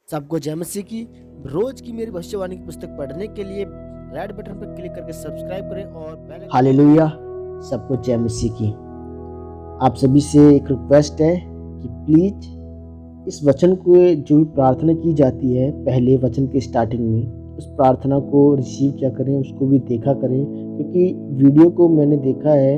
सबको जय मसीह की। रोज की मेरी भविष्यवाणी की पुस्तक पढ़ने के लिए रेड बटन पर क्लिक करके सब्सक्राइब करें और बेल आइकन। हालेलुया। सबको जय मसीह की। आप सभी से एक रिक्वेस्ट है कि प्लीज इस वचन को जो भी प्रार्थना की जाती है पहले वचन के स्टार्टिंग में, उस प्रार्थना को रिसीव क्या करें, उसको भी देखा करें, क्योंकि वीडियो को मैंने देखा है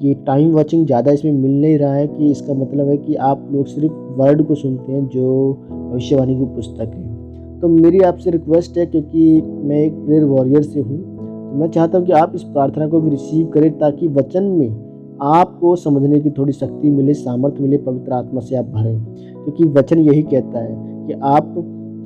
ये टाइम वॉचिंग ज़्यादा इसमें मिल नहीं रहा है। कि इसका मतलब है कि आप लोग सिर्फ वर्ड को सुनते हैं जो भविष्यवाणी की पुस्तक है। तो मेरी आपसे रिक्वेस्ट है, क्योंकि मैं एक प्रेयर वॉरियर से हूँ, तो मैं चाहता हूँ कि आप इस प्रार्थना को भी रिसीव करें ताकि वचन में आपको समझने की थोड़ी शक्ति मिले, सामर्थ्य मिले, पवित्र आत्मा से आप भरें। क्योंकि वचन यही कहता है कि आप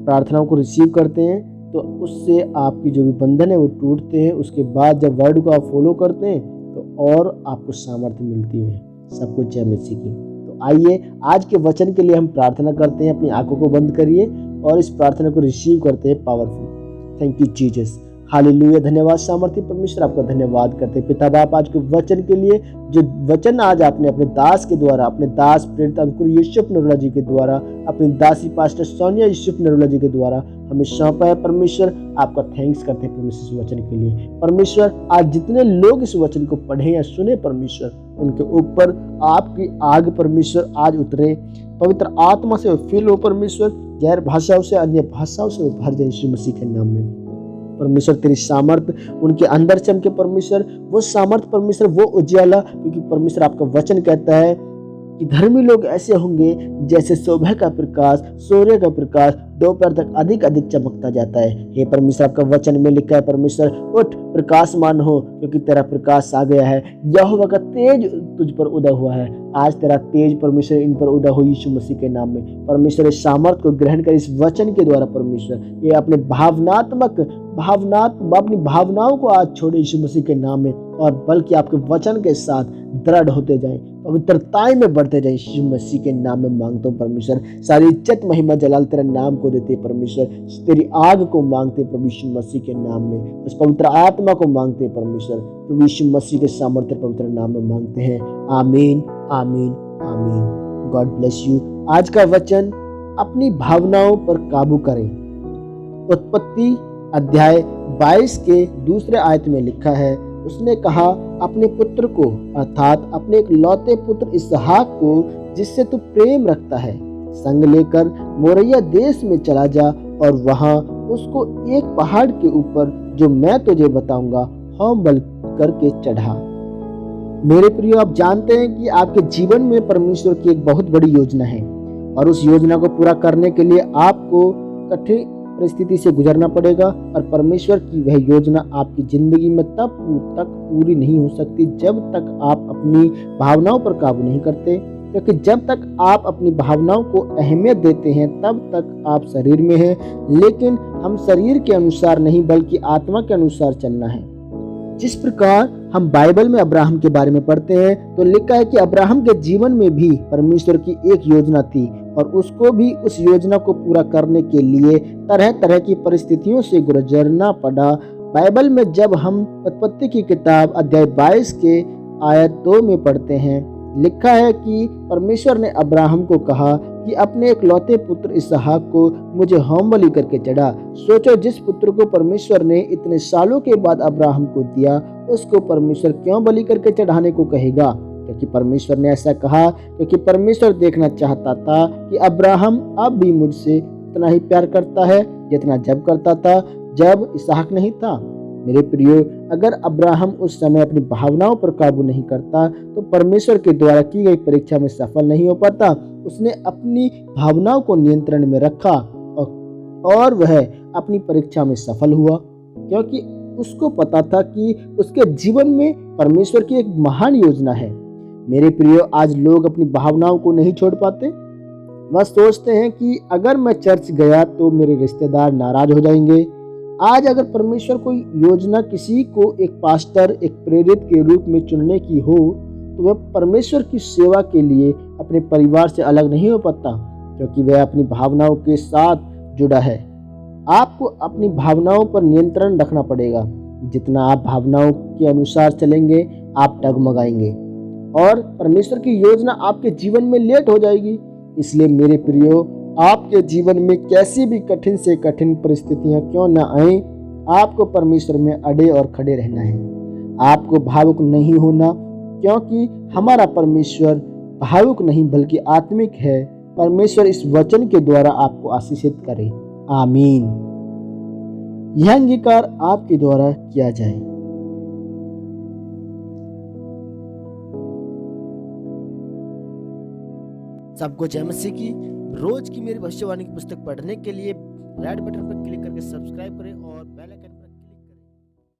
प्रार्थनाओं को रिसीव करते हैं तो उससे आपकी जो भी बंधन है वो टूटते हैं। उसके बाद जब वर्ड को आप फॉलो करते हैं तो और आपको सामर्थ्य मिलती है। सबको जय मसीह की। तो आइए आज के वचन के लिए हम प्रार्थना करते हैं। अपनी आंखों को बंद करिए और इस प्रार्थना को रिसीव करते हैं powerful. Thank you Jesus. Hallelujah. धन्यवाद सामर्थ्य परमेश्वर, आपका धन्यवाद करते हैं पिता बाप आज के वचन के लिए, जो वचन आज आपने अपने दास के द्वारा, अपने दास प्रेरित अंकुर यूसुफ नरूला जी के द्वारा, अपनी दासी पास्टर सोनिया यूसुफ नरूला जी के द्वारा हमें सौंपा है। परमेश्वर आपका थैंक्स करते हैं परमेश्वर इस वचन के लिए। परमेश्वर आज जितने लोग इस वचन को पढ़े या सुने परमेश्वर, उनके ऊपर आपकी आग परमेश्वर आज उतरे, पवित्र आत्मा से फिल हो परमेश्वर, गैर भाषाओं से, अन्य भाषाओं से भर जाए यीशु मसीह के नाम में। परमेश्वर तेरी सामर्थ उनके अंदर चमके परमेश्वर, वो सामर्थ परमेश्वर, वो उजियाला, क्योंकि परमेश्वर आपका वचन कहता है कि धर्मी लोग ऐसे होंगे जैसे सुबह का प्रकाश, सूर्य का प्रकाश दोपहर तक अधिक अधिक चमकता जाता है। हे परमेश्वर आपका वचन में लिखा है परमेश्वर, उठ प्रकाशमान हो क्योंकि तेरा प्रकाश आ गया है। यहोवा का तेज तुझ पर उदय हुआ है। आज तेरा तेज परमेश्वर इन पर उदय हो यीशु मसीह के नाम में। परमेश्वर इस सामर्थ को ग्रहण कर इस वचन के द्वारा परमेश्वर ये अपने अपनी भावनाओं को आज छोड़े यीशु मसीह के नाम में, और बल्कि आपके वचन के साथ दृढ़ होते जाएं, पवित्रताई में बढ़ते जाएं। यीशु मसीह के नाम में मांगता हूँ परमेश्वर। सारी इज्जत महिमा जलाल तेरे नाम को देते परमेश्वर। तेरी आग को मांगते प्रभु यीशु मसीह के नाम में। उस पवित्र आत्मा को मांगते परमेश्वर, प्रभु यीशु मसीह के सामर्थ्य पवित्र नाम में मांगते हैं। आमीन आमीन आमीन। God bless you. आज का वचन, अपनी भावनाओं पर काबू करें। उत्पत्ति अध्याय 22 के दूसरे आयत में लिखा है, उसने कहा अपने पुत्र को, अर्थात अपने एक लौते पुत्र इसहाक को जिससे तू प्रेम रखता है, संग लेकर मोरिया देश में चला जा और वहां उसको एक पहाड़ के ऊपर जो मैं तुझे बताऊंगा होम बलि करके चढ़ा। मेरे प्रियो, आप जानते हैं कि आपके जीवन में परमेश्वर की एक बहुत बड़ी योजना है, और उस योजना को पूरा करने के लिए आपको कठिन परिस्थिति से गुजरना पड़ेगा। और परमेश्वर की वह योजना आपकी जिंदगी में तब तक पूरी नहीं हो सकती जब तक आप अपनी भावनाओं पर काबू नहीं करते। क्योंकि जब तक आप अपनी भावनाओं को अहमियत देते हैं तब तक आप शरीर में हैं, लेकिन हम शरीर के अनुसार नहीं बल्कि आत्मा के अनुसार चलना है। जिस प्रकार हम बाइबल में अब्राहम के बारे में पढ़ते हैं तो लिखा है कि अब्राहम के जीवन में भी परमेश्वर की एक योजना थी, और उसको भी उस योजना को पूरा करने के लिए तरह तरह की परिस्थितियों से गुजरना पड़ा। बाइबल में जब हम उत्पत्ति की किताब अध्याय 22 के आयत 2 में पढ़ते हैं, लिखा है कि परमेश्वर ने अब्राहम को कहा कि अपने एक लौते पुत्र इसहाक को मुझे होम बलि करके चढ़ा। सोचो, जिस पुत्र को परमेश्वर ने इतने सालों के बाद अब्राहम को दिया, उसको परमेश्वर क्यों बलि करके चढ़ाने को कहेगा? क्योंकि परमेश्वर ने ऐसा कहा, क्योंकि परमेश्वर देखना चाहता था कि अब्राहम अब भी मुझसे उतना ही प्यार करता है जितना जब करता था जब इसहाक नहीं था। मेरे प्रियो, अगर अब्राहम उस समय अपनी भावनाओं पर काबू नहीं करता तो परमेश्वर के द्वारा की गई परीक्षा में सफल नहीं हो पाता। उसने अपनी भावनाओं को नियंत्रण में रखा और वह अपनी परीक्षा में सफल हुआ, क्योंकि उसको पता था कि उसके जीवन में परमेश्वर की एक महान योजना है। मेरे प्रियो, आज लोग अपनी भावनाओं को नहीं छोड़ पाते। वह सोचते हैं कि अगर मैं चर्च गया तो मेरे रिश्तेदार नाराज हो जाएंगे। आज अगर परमेश्वर कोई योजना किसी को एक पास्टर, एक प्रेरित के रूप में चुनने की हो तो वह परमेश्वर की सेवा के लिए अपने परिवार से अलग नहीं हो पाता, क्योंकि वह अपनी भावनाओं के साथ जुड़ा है। आपको अपनी भावनाओं पर नियंत्रण रखना पड़ेगा। जितना आप भावनाओं के अनुसार चलेंगे आप डगमगाएंगे और परमेश्वर की योजना आपके जीवन में लेट हो जाएगी। इसलिए मेरे प्रियो, आपके जीवन में कैसी भी कठिन से कठिन परिस्थितियां क्यों न आए, आपको परमेश्वर में अड़े और खड़े रहना है। आपको भावुक नहीं होना, क्योंकि हमारा परमेश्वर भावुक नहीं बल्कि आत्मिक है। परमेश्वर इस वचन के द्वारा आपको आशीषित करे। आमीन। यह अंगीकार आपके द्वारा किया जाए। सबको जय मसीह की। रोज की मेरी भविष्यवाणी की पुस्तक पढ़ने के लिए रेड बटन पर क्लिक करके सब्सक्राइब करें और बेल आइकन